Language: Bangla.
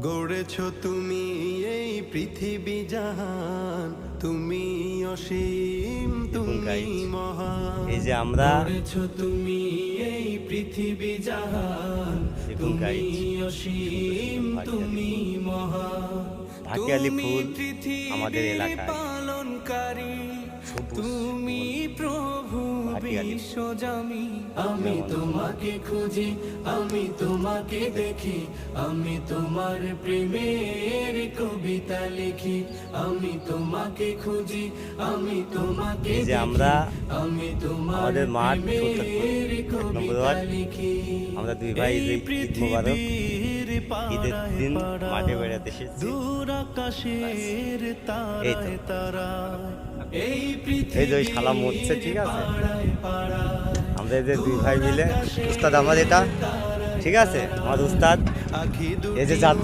গড়েছ তুমি এই পৃথিবী জাহান, তুমি অসীম, তুমি মহান। এই যে আমরা গড়েছ তুমি এই পৃথিবী জাহান, তুমি অসীম, তুমি মহান। ঢাকিয়ালি ফুল আমাদের এলাকায় পালনকারী সবুজ তুমি প্রভু বিশ্বজামি। আমি তোমাকে খুঁজি, আমি তোমাকে দেখি, আমি তোমার প্রেমের কবিতা লিখি। আমি তোমাকে খুঁজি, আমি তোমাকে এই যে আমরা আমি তোমার আমাদের মাঠ প্রেমের কবিতা লিখি। আমরা দুই ভাই ঈদ মোবারক ঈদের দিন মাঠে বেড়াতে এসেছি। দূর আকাশের তারায় তারায় এই এই যে ওই শালা মরছে, ঠিক আছে। আমরা এই যে দুই ভাই মিলে, উস্তাদ আমার এটা, ঠিক আছে, আমার উস্তাদ এই যে যাচ্ছে।